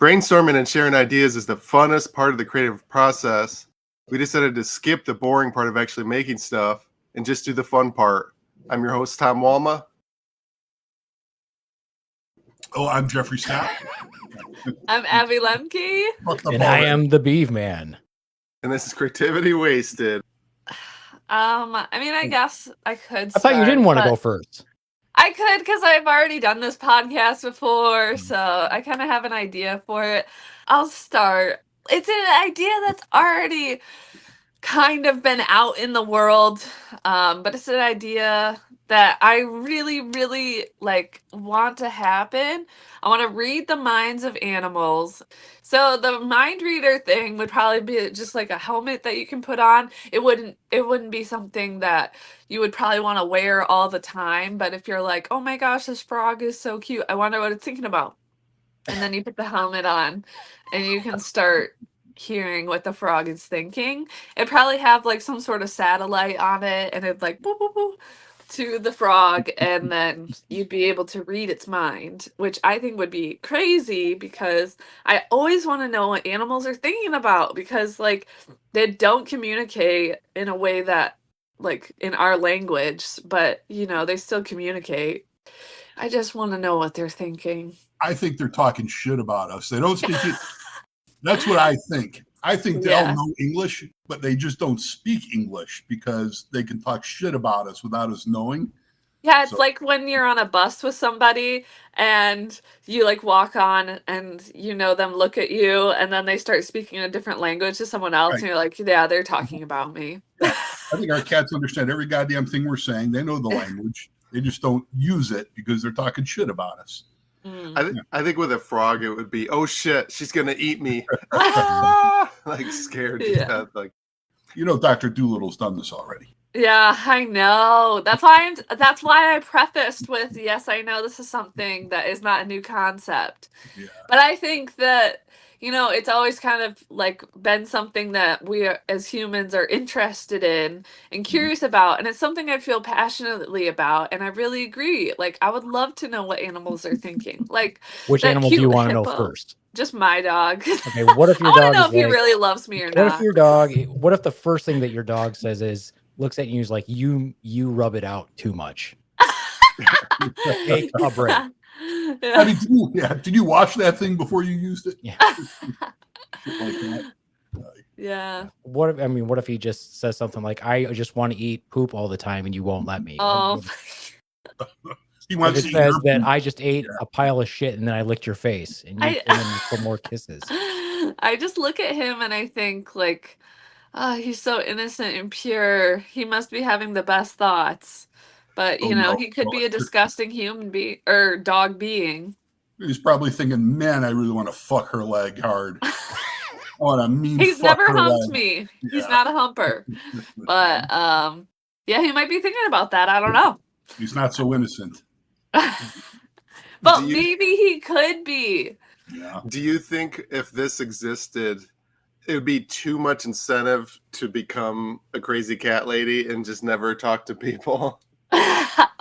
Brainstorming and sharing ideas is the funnest part of the creative process. We decided to skip the boring part of actually making stuff and just do the fun part. I'm your host, Tom Walma. Oh, I'm Jeffrey Scott. I'm Abby Lemke. And I am the Beeve Man. And this is Creativity Wasted. I guess I could I thought you didn't want to go first. I could because I've already done this podcast before, so I kind of have an idea for it. I'll start. It's an idea that's already kind of been out in the world, but it's an idea that I really, really want to happen. I want to read the minds of animals. So the mind reader thing would probably be just like a helmet that you can put on. It wouldn't be something that you would probably want to wear all the time, but if you're like, "Oh my gosh, this frog is so cute. I wonder what it's thinking about." And then you put the helmet on and you can start hearing what the frog is thinking. It'd probably have like some sort of satellite on it and it'd like boop boop boop to the frog, and then you'd be able to read its mind, which I think would be crazy because I always want to know what animals are thinking about, because like they don't communicate in a way that like in our language, but they still communicate. I just want to know what they're thinking. I think they're talking shit about us. They don't speak it. That's what I think. I think they all know English, but they just don't speak English because they can talk shit about us without us knowing. Yeah, it's like when you're on a bus with somebody and you like walk on and them look at you and then they start speaking a different language to someone else, and you're like, yeah, they're talking about me. Yeah. I think our cats understand every goddamn thing we're saying. They know the language. They just don't use it because they're talking shit about us. I think with a frog, it would be, oh shit, she's gonna eat me. Like scared to death. Like, Dr. Doolittle's done this already. Yeah, I know. That's why I prefaced with, yes, I know this is something that is not a new concept. Yeah. But I think that it's always kind of like been something that we as humans are interested in and curious about, and it's something I feel passionately about, and I really agree. Like, I would love to know what animals are thinking. Like, which animal do you want to know first? Just my dog. Okay, what if your dog? I dog want to know if he really loves me or not. What if the first thing that your dog says is, looks at you and is like, you rub it out too much. Take a break. Yeah. Did you wash that thing before you used it? Yeah. Like that. Yeah. What if he just says something like, I just want to eat poop all the time and you won't let me? Oh. He wants to says that poop. I just ate a pile of shit and then I licked your face and you came in for more kisses. I just look at him and I think like, oh, he's so innocent and pure. He must be having the best thoughts. But, he could be a disgusting human being or dog being. He's probably thinking, man, I really want to fuck her leg hard. He's never humped me. Yeah. He's not a humper. But, he might be thinking about that. I don't know. He's not so innocent. But maybe he could be. Yeah. Do you think if this existed, it would be too much incentive to become a crazy cat lady and just never talk to people?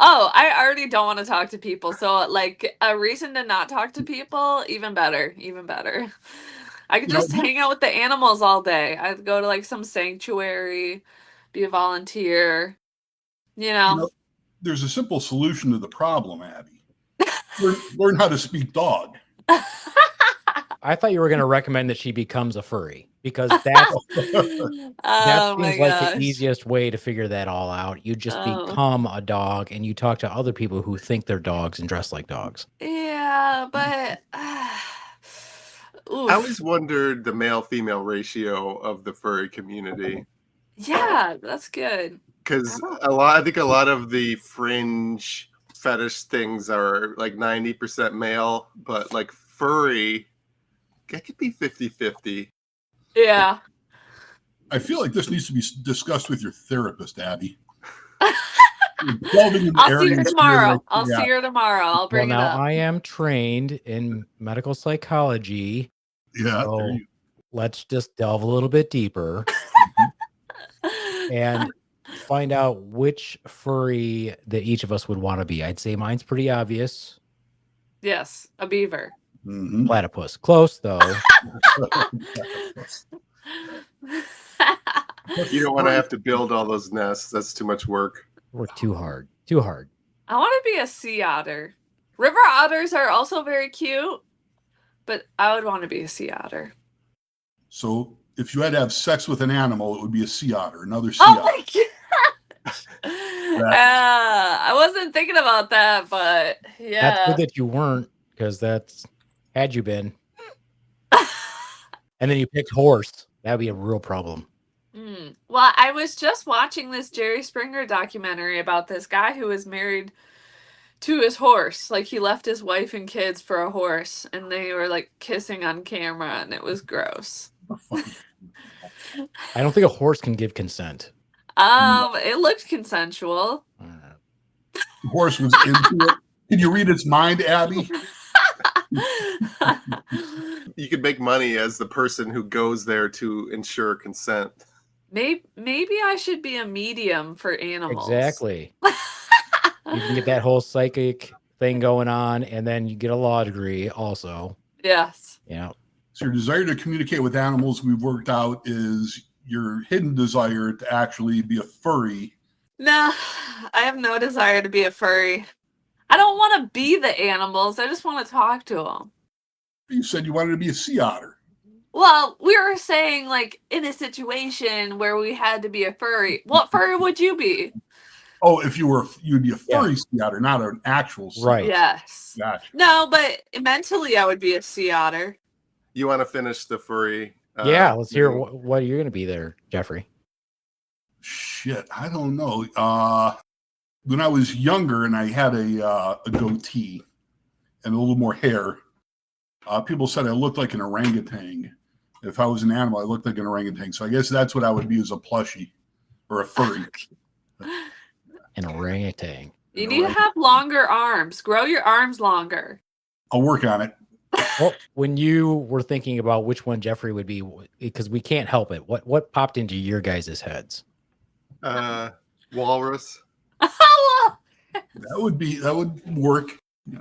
Oh, I already don't want to talk to people. So, like, a reason to not talk to people, even better. Even better. I could just hang out with the animals all day. I'd go to, like, some sanctuary, be a volunteer, There's a simple solution to the problem, Abby. Learn how to speak dog. I thought you were going to recommend that she becomes a furry, because that seems like the easiest way to figure that all out. You just become a dog and you talk to other people who think they're dogs and dress like dogs. Yeah, but I always wondered the male-female ratio of the furry community. Yeah, that's good. Because I think a lot of the fringe fetish things are like 90% male, but like furry, that could be 50-50. Yeah. I feel like this needs to be discussed with your therapist, Abby. I'll see her tomorrow. I'll bring it up. I am trained in medical psychology. Yeah. So let's just delve a little bit deeper and find out which furry that each of us would want to be. I'd say mine's pretty obvious. Yes, a beaver. Platypus. Close, though. You don't want to have to build all those nests. That's too much work. Work too hard. Too hard. I want to be a sea otter. River otters are also very cute, but I would want to be a sea otter. So if you had to have sex with an animal, it would be a sea otter, another sea otter. My gosh. I wasn't thinking about that, but yeah. That's good that you weren't, because that's had you been. And then you picked horse. That would be a real problem. Well, I was just watching this Jerry Springer documentary about this guy who was married to his horse. Like, he left his wife and kids for a horse, and they were like kissing on camera, and it was gross. I don't think a horse can give consent. It looked consensual. The horse was into it. Can you read its mind, Abby? You could make money as the person who goes there to ensure consent. Maybe I should be a medium for animals. Exactly. You can get that whole psychic thing going on, and then you get a law degree also. Yes. Yeah. So your desire to communicate with animals, we've worked out, is your hidden desire to actually be a furry. No, I have no desire to be a furry. I don't want to be the animals. I just want to talk to them. You said you wanted to be a sea otter. Well, we were saying, like, in a situation where we had to be a furry. What furry would you be? Oh, if you'd be a furry sea otter, not an actual sea Right. otter. Yes. Gotcha. No, but mentally I would be a sea otter. You want to finish the furry? Yeah, let's hear what you're going to be there, Jeffrey. Shit, I don't know. When I was younger and I had a goatee and a little more hair, people said I looked like an orangutan. If I was an animal, I looked like an orangutan. So I guess that's what I would be, as a plushie or a furry. An orangutan. You need to have longer arms. Grow your arms longer. I'll work on it. Well, when you were thinking about which one Jeffrey would be, because we can't help it, what popped into your guys' heads? Walrus. That would work. Yeah.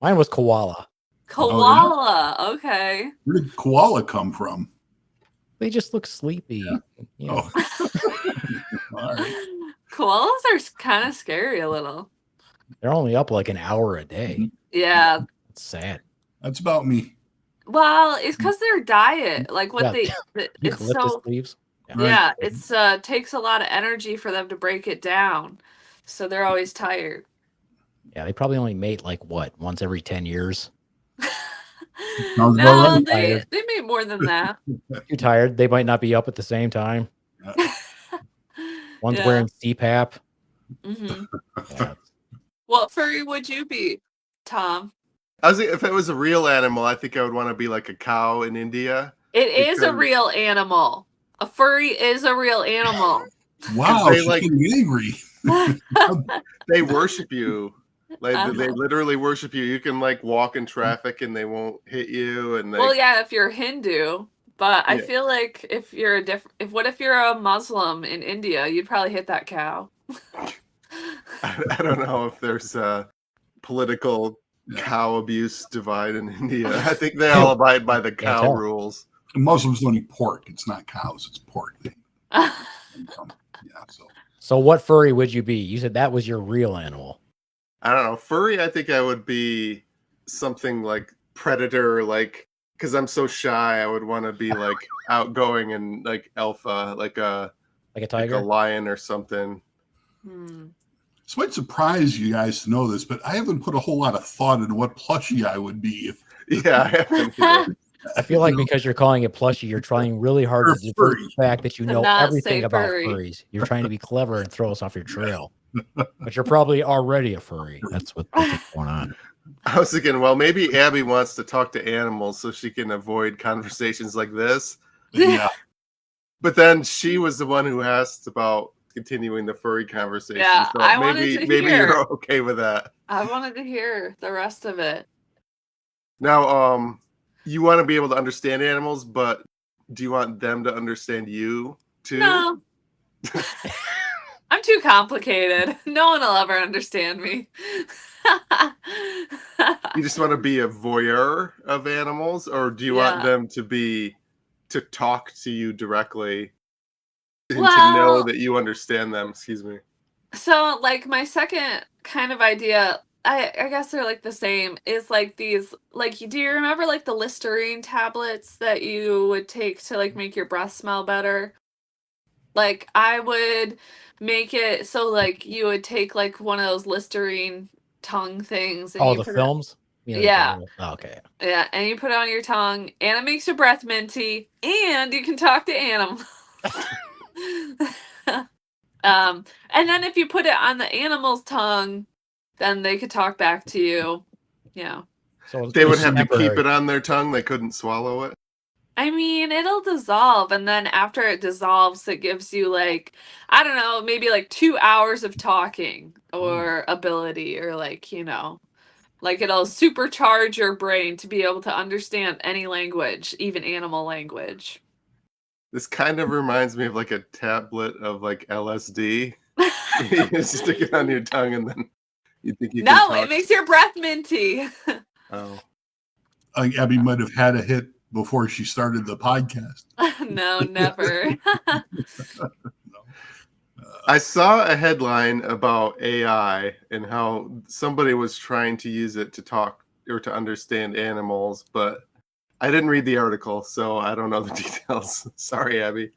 Mine was koala. Koala. Oh, yeah? Okay. Where did koala come from? They just look sleepy. Yeah. Oh. All right. Koalas are kind of scary a little. They're only up like an hour a day. Yeah. It's sad. That's about me. Well, it's because their diet, like what it's so leaves. Yeah, it's takes a lot of energy for them to break it down, so they're always tired. Yeah, they probably only mate like once every 10 years. No, they mate more than that. Too tired. They might not be up at the same time. One's wearing CPAP. Yeah. What furry would you be, Tom? If it was a real animal, I think I would want to be like a cow in India. It is a real animal. A furry is a real animal. Wow, she's getting angry. They worship you. Like they literally worship you. You can like walk in traffic and they won't hit you. And well, yeah, if you're Hindu, but I feel like if you're what if you're a Muslim in India, you'd probably hit that cow. I don't know if there's a political cow abuse divide in India. I think they all abide by the cow rules. Muslims don't eat pork. It's not cows, it's pork. So what furry would you be? You said that was your real animal. I don't know. Furry, I think I would be something like predator, like, because I'm so shy, I would want to be like outgoing and like alpha, like a tiger, like a lion or something. This might surprise you guys to know this, but I haven't put a whole lot of thought into what plushie I would be. Yeah, I haven't either. I feel like because you're calling it plushie, you're trying really hard to divert the fact that you know everything about furries. You're trying to be clever and throw us off your trail. But you're probably already a furry. That's what's going on. I was thinking, well, maybe Abby wants to talk to animals so she can avoid conversations like this. Yeah. But then she was the one who asked about continuing the furry conversation. Yeah, so I wanted to maybe hear. You're okay with that. I wanted to hear the rest of it. Now, you want to be able to understand animals, but do you want them to understand you too? No. I'm too complicated. No one will ever understand me. You just want to be a voyeur of animals, or do you want them to talk to you directly and to know that you understand them? Excuse me. So, like, my second kind of idea, I guess they're like the same, is like these, like, do you remember like the Listerine tablets that you would take to like make your breath smell better? Like, I would make it so like you would take like one of those Listerine tongue things and Oh, you the put films? yeah. Okay. Yeah, and you put it on your tongue, and it makes your breath minty, and you can talk to animals. And then if you put it on the animal's tongue, then they could talk back to you. Yeah. So They would it's have to keep temporary. it on their tongue. They couldn't swallow it. I mean, it'll dissolve, and then after it dissolves, it gives you like, I don't know, maybe like 2 hours of talking or ability, or like, like it'll supercharge your brain to be able to understand any language, even animal language. This kind of reminds me of like a tablet of like LSD. You just stick it on your tongue and then you think you can No, talk. it makes your breath minty. Oh. Abby might have had a hit before she started the podcast. No, never. I saw a headline about AI and how somebody was trying to use it to talk or to understand animals, but I didn't read the article, so I don't know the details. Sorry, Abby.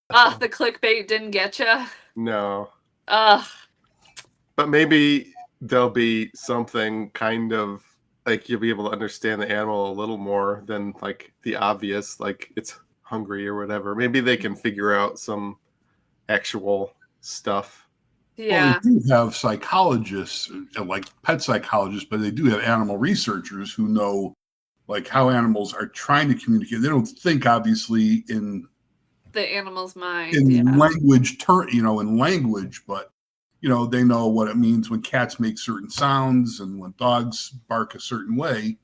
The clickbait didn't get you. No. Ugh. But maybe there'll be something kind of like you'll be able to understand the animal a little more than like the obvious, like it's hungry or whatever. Maybe they can figure out some actual stuff. Yeah. Well, they do have psychologists, like pet psychologists, but they do have animal researchers who know like how animals are trying to communicate. They don't think obviously in The animal's mind. in language in language, but they know what it means when cats make certain sounds and when dogs bark a certain way.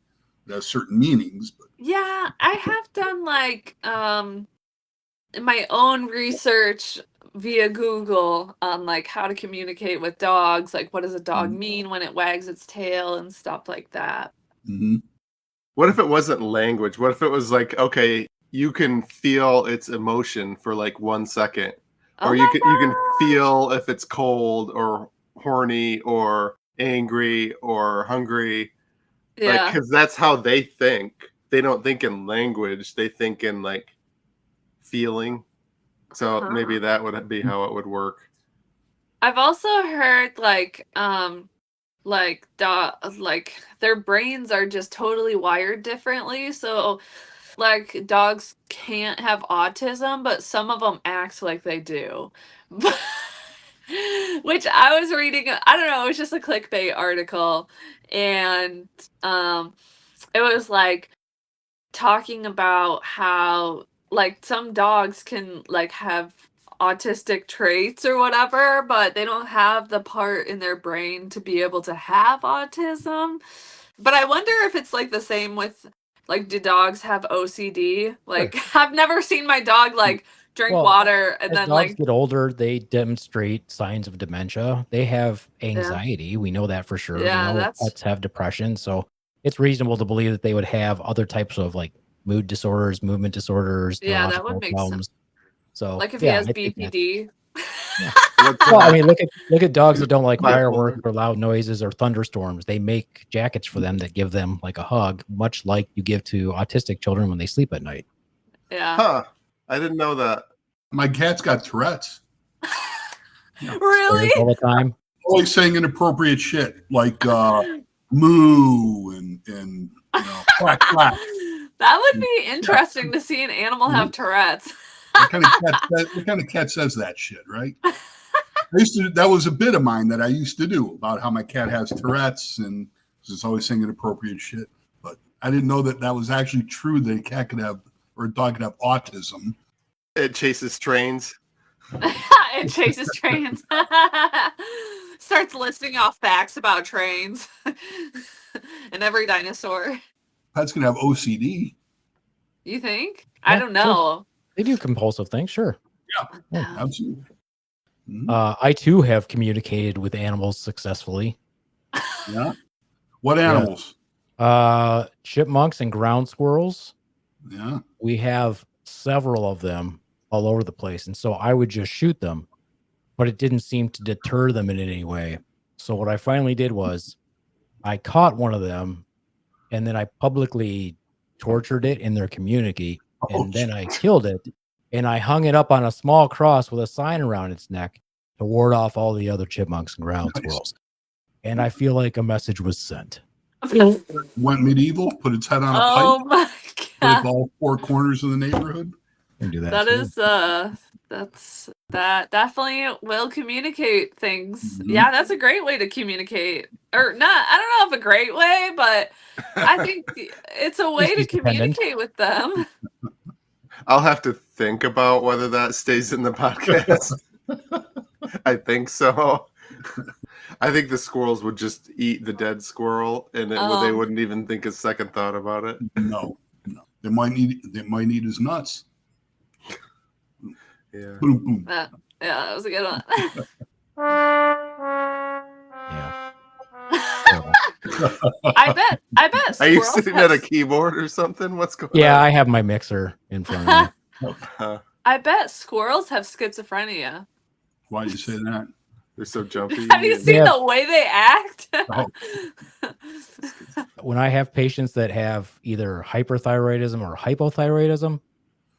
It has certain meanings. But yeah, I have done like my own research via Google on like how to communicate with dogs, like what does a dog mean when it wags its tail and stuff like that. Mm-hmm. What if it wasn't language? What if it was like, okay, you can feel its emotion for like 1 second, or you can feel if it's cold or horny or angry or hungry. Yeah. Like, because that's how they think. They don't think in language. They think in like feeling. So maybe that would be how it would work. I've also heard like their brains are just totally wired differently. So like dogs can't have autism, but some of them act like they do. Which I was reading, I don't know, it was just a clickbait article, and it was like talking about how like some dogs can like have autistic traits or whatever, but they don't have the part in their brain to be able to have autism. But I wonder if it's like the same with like, do dogs have OCD? Like, I've never seen my dog like drink water and as then dogs like get older, they demonstrate signs of dementia. They have anxiety. We know that for sure. Yeah, we know pets have depression, so it's reasonable to believe that they would have other types of like mood disorders, movement disorders, yeah, that would neurological make problems. sense. So Like if he has I think that. BPD. Yeah. Well, I mean, look at dogs that don't like Bipolar. fireworks or loud noises or thunderstorms. They make jackets for them that give them like a hug, much like you give to autistic children when they sleep at night. Yeah. Huh. I didn't know that. My cat's got Tourette's. Really? All the time. Always saying inappropriate shit like moo and quack quack. That would be interesting to see an animal have Tourette's. What kind of cat says that shit, right? That was a bit of mine that I used to do about how my cat has Tourette's and is always saying inappropriate shit. But I didn't know that was actually true that a cat could have or a dog could have autism. It chases trains. It chases trains. Starts listing off facts about trains and every dinosaur. Pets can have OCD. You think? I don't know. Sure. They do compulsive things, sure. Yeah, absolutely. I too have communicated with animals successfully. Yeah. What animals? Chipmunks and ground squirrels. Yeah. We have several of them all over the place. And so I would just shoot them, but it didn't seem to deter them in any way. So what I finally did was I caught one of them and then I publicly tortured it in their community. And then I killed it and I hung it up on a small cross with a sign around its neck to ward off all the other chipmunks and ground squirrels. And I feel like a message was sent. Went medieval, put its head on a pipe. Oh my god! With all four corners of the neighborhood. Can do that. That is that definitely will communicate things. Yeah, that's a great way to communicate. Or not, I don't know if a great way, but I think it's a way to communicate with them. I'll have to think about whether that stays in the podcast. I think so. I think the squirrels would just eat the dead squirrel, and they wouldn't even think a second thought about it. No. They might eat his nuts. Yeah. Boom, boom. That was a good one. Yeah. I bet. Are you sitting at a keyboard or something? What's going on? Yeah, I have my mixer in front of me. I bet squirrels have schizophrenia. Why do you say that? They're so jumpy. Have you seen the way they act? When I have patients that have either hyperthyroidism or hypothyroidism,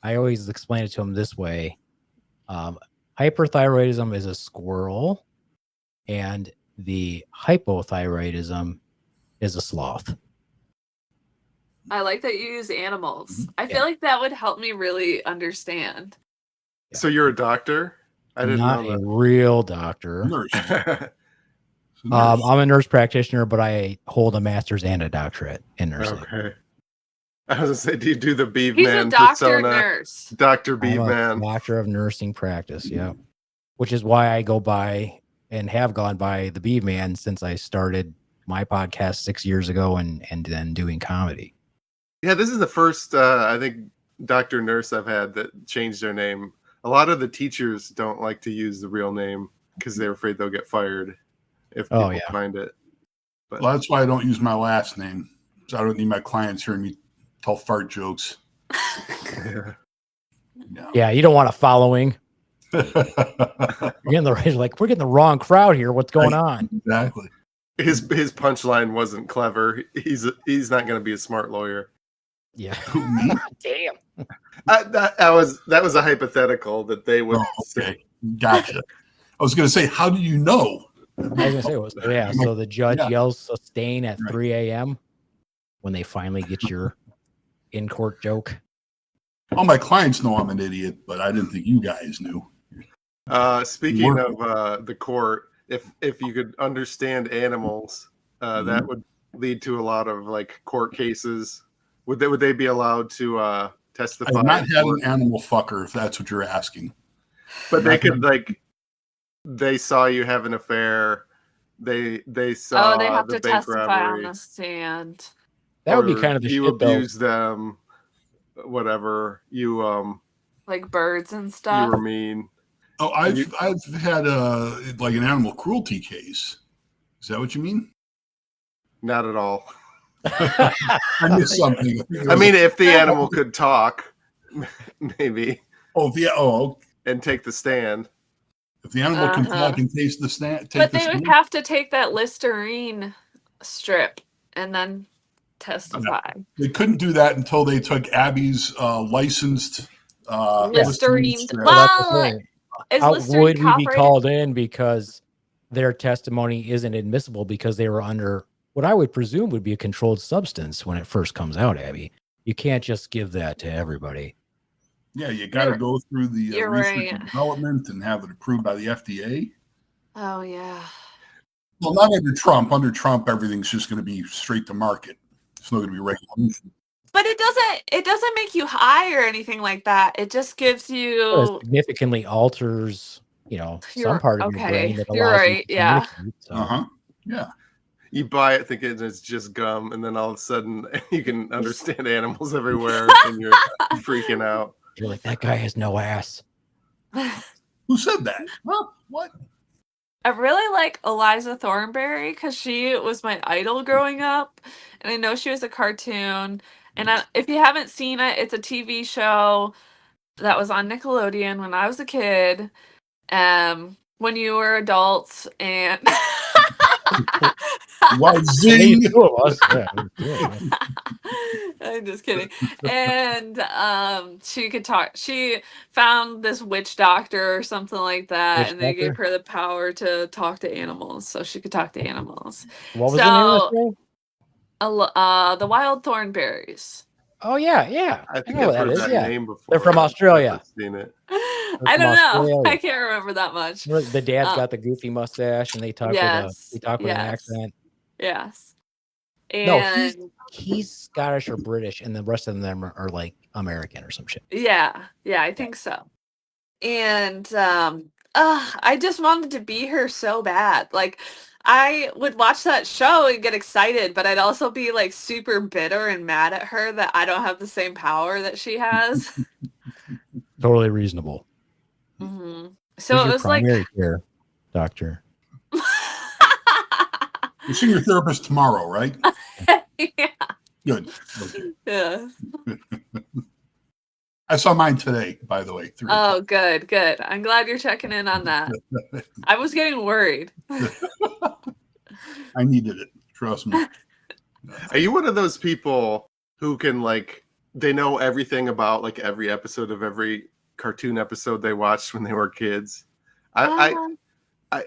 I always explain it to them this way. Hyperthyroidism is a squirrel, and the hypothyroidism is a sloth. I like that you use animals. I feel like that would help me really understand. So you're a doctor? I didn't Not know a real doctor. Nurse. I'm a nurse practitioner, but I hold a master's and a doctorate in nursing. Okay. I was gonna say, do you do the Beeve He's Man a doctor persona? nurse. Dr. Beeve Man. Doctor of nursing practice, yeah. Which is why I go by and have gone by the Beeve Man since I started my podcast 6 years ago and then doing comedy. Yeah, this is the first I think Dr. Nurse I've had that changed their name. A lot of the teachers don't like to use the real name because they're afraid they'll get fired if people find it. But well, that's why I don't use my last name. So I don't need my clients hearing me tell fart jokes. Yeah, you don't want a following. You're getting we're getting the wrong crowd here. What's going on? Exactly. His punchline wasn't clever. He's not going to be a smart lawyer. Yeah. Damn. That was a hypothetical that they would say. Gotcha. I was going to say, how do you know? I was going to say, so the judge yells sustain at 3 a.m. when they finally get your in-court joke. All my clients know I'm an idiot, but I didn't think you guys knew. Speaking of the court, if you could understand animals, that would lead to a lot of like court cases. Would they be allowed to testify? I've not had an animal fucker, if that's what you're asking. But they could they saw you have an affair. They saw they have the to bank testify robbery. on the stand. That would be kind of the you shit, abused them, whatever. You like birds and stuff. You were mean. Oh, I've had like an animal cruelty case. Is that what you mean? Not at all. I missed something. I mean, if the animal could talk, maybe. And take the stand. If the animal can talk and taste the stand, but they would have to take that Listerine strip and then testify. They couldn't do that until they took Abby's licensed Listerine. Would we be called in because their testimony isn't admissible because they were under what I would presume would be a controlled substance when it first comes out, Abby? You can't just give that to everybody. Yeah, you got to go through the research and development and have it approved by the FDA. Oh, yeah. Well, not under Trump. Under Trump, everything's just going to be straight to market. It's not going to be regulation. But it doesn't make you high or anything like that. It just gives you it significantly alters, some part of your brain that allows you're right, you to yeah. So. Yeah. You buy it thinking it's just gum, and then all of a sudden you can understand animals everywhere, and you're freaking out. You're like, that guy has no ass. Who said that? Huh? What? I really like Eliza Thornberry because she was my idol growing up, and I know she was a cartoon. And if you haven't seen it, it's a TV show that was on Nickelodeon when I was a kid. When you were adults, and Well, zing. Two of us. Yeah, two of us. I'm just kidding. And she could talk. She found this witch doctor or something like that, Witch and they gave doctor? her the power to talk to animals, so she could talk to animals. What was the name of the show? The Wild Thornberrys. Oh yeah. I think know what I've heard is. that Yeah, name before. they're from I've Australia. never seen it. I don't know. Australia. I can't remember that much. The dad's got the goofy mustache, and they talk with an accent. Yes. No, And he's Scottish or British, and the rest of them are like American or some shit. yeah, I think so. And I just wanted to be her so bad. Like, I would watch that show and get excited, but I'd also be like super bitter and mad at her that I don't have the same power that she has. Totally reasonable. Mm-hmm. So Who's it your was like primary care doctor? You'll see your therapist tomorrow, right? yeah. Good. Okay. Yes. I saw mine today, by the way. 3 Oh, good. I'm glad you're checking in on that. I was getting worried. I needed it. Trust me. Are you one of those people who can they know everything about every episode of every cartoon episode they watched when they were kids?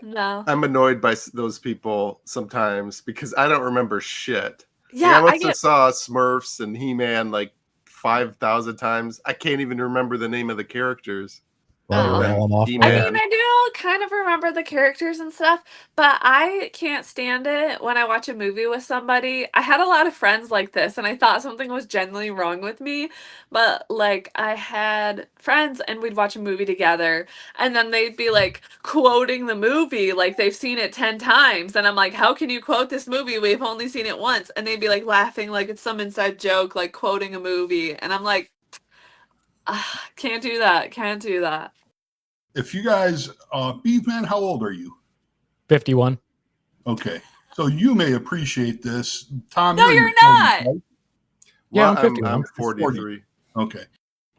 No. I'm annoyed by those people sometimes because I don't remember shit. Yeah, I must have saw Smurfs and He-Man 5,000 times. I can't even remember the name of the characters. Well, I mean, I do kind of remember the characters and stuff, but I can't stand it when I watch a movie with somebody. I had a lot of friends like this, and I thought something was genuinely wrong with me. But I had friends, and we'd watch a movie together, and then they'd be quoting the movie like they've seen it 10 times, and I'm like, how can you quote this movie? We've only seen it once. And they'd be laughing like it's some inside joke, quoting a movie, and I'm like, can't do that. If you guys, Beefman, how old are you? 51. Okay. So you may appreciate this. Tom, no, you're not. Right? Yeah, I'm 51. I'm 43. Okay.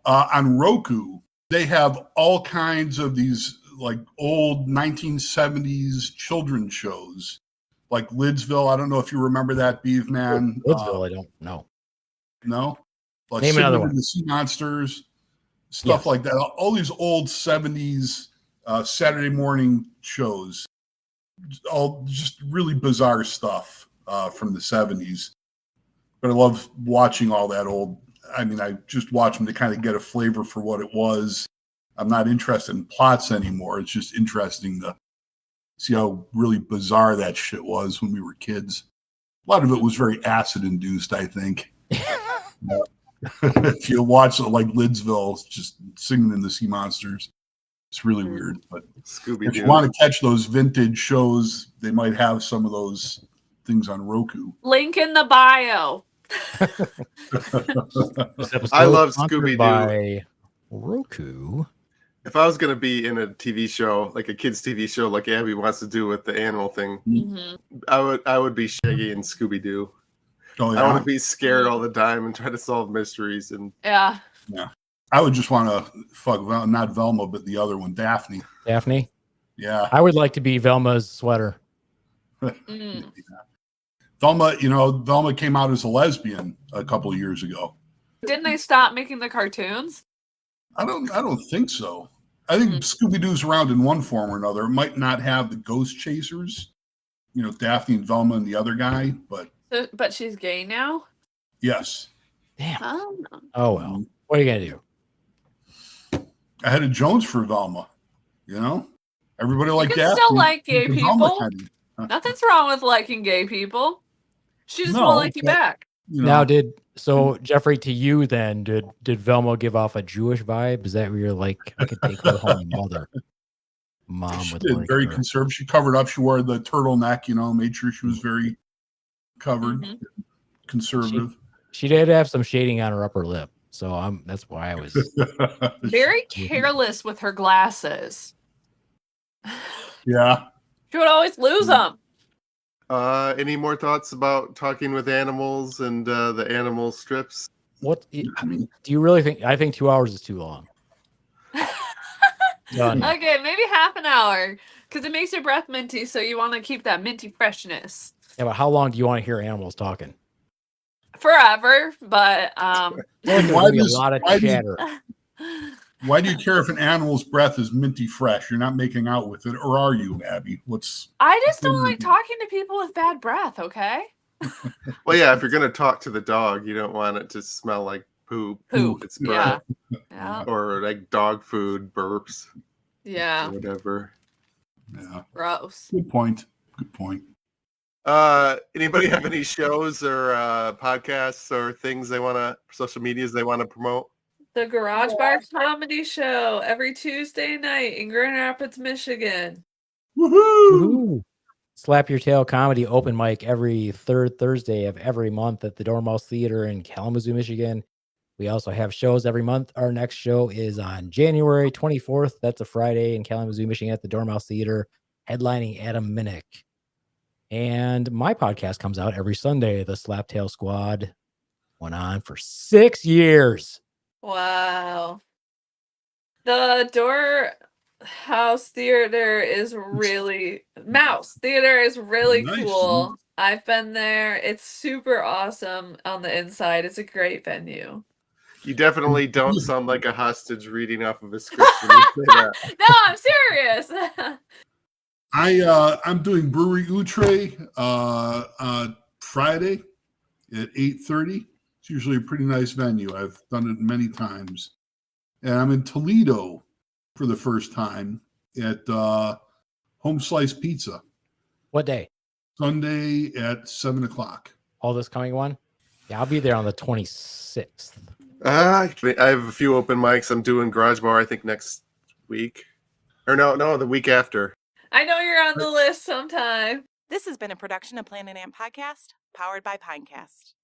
On Roku, they have all kinds of these old 1970s children's shows, like Lidsville. I don't know if you remember that, Beefman. Lidsville, I don't know. No? Name another one. The Sea Monsters. Stuff like that. All these old 70s Saturday morning shows. All just really bizarre stuff from the 70s. But I love watching all that old. I mean, I just watch them to kind of get a flavor for what it was. I'm not interested in plots anymore. It's just interesting to see how really bizarre that shit was when we were kids. A lot of it was very acid-induced, I think. If you watch it like Lidsville, just singing in the Sea Monsters, it's really weird. But Scooby-Doo. If you want to catch those vintage shows, they might have some of those things on Roku. Link in the bio. I love Scooby-Doo. By Roku. If I was going to be in a TV show, like a kid's TV show, like Abby wants to do with the animal thing, I would be Shaggy and Scooby-Doo. Oh, yeah. I want to be scared all the time and try to solve mysteries. And yeah. I would just want to fuck not Velma, but the other one, Daphne. Daphne? Yeah. I would like to be Velma's sweater. Velma, Velma came out as a lesbian a couple of years ago. Didn't they stop making the cartoons? I don't think so. I think Scooby-Doo's around in one form or another. It might not have the ghost chasers, Daphne and Velma and the other guy, but she's gay now? Yes. Damn. Oh, well. What are you going to do? I had a Jones for Velma, Everybody like you that. You still like gay people. Nothing's wrong with liking gay people. She just won't like you back. Now, Jeffrey, to you then, did Velma give off a Jewish vibe? Is that where you're like, I could take her home, mom? She did very conservative. She covered up. She wore the turtleneck, made sure she was very covered, conservative. She did have some shading on her upper lip, so that's why I was very careless with her glasses. Yeah. She would always lose them. Any more thoughts about talking with animals and the animal strips? What do you really think? I think 2 hours is too long. Okay, maybe half an hour, because it makes your breath minty, so you want to keep that minty freshness. Yeah, but how long do you want to hear animals talking? Forever, but I feel like there's gonna be a lot of chatter. Why do you care if an animal's breath is minty fresh? You're not making out with it, or are you, Abby? I just don't like talking to people with bad breath, okay? Well, yeah, if you're going to talk to the dog, you don't want it to smell like poop. It's yeah. Or like dog food, burps. Yeah. Or whatever. Yeah. Gross. Good point. Anybody have any shows or podcasts or things social medias they want to promote? The Garage Bar Comedy Show every Tuesday night in Grand Rapids, Michigan. Woohoo! Slap Your Tail Comedy open mic every third Thursday of every month at the Dormouse Theater in Kalamazoo, Michigan. We also have shows every month. Our next show is on January 24th. That's a Friday in Kalamazoo, Michigan at the Dormouse Theater, headlining Adam Minnick. And my podcast comes out every Sunday. The Slaptail Squad went on for 6 years. Wow. The Mouse Theater is really Nice. cool. I've been there. It's super awesome on the inside. It's a great venue. You definitely don't sound like a hostage reading off of a script when you say that. No, I'm serious. I'm doing Brewery Outre Friday at 8:30. It's usually a pretty nice venue. I've done it many times. And I'm in Toledo for the first time at Home Slice Pizza. What day? Sunday at 7:00. All this coming one? Yeah, I'll be there on the 26th. I have a few open mics. I'm doing Garage Bar, I think, next week. Or no, the week after. I know you're on the list sometime. This has been a production of Planet Amp Podcast, powered by Pinecast.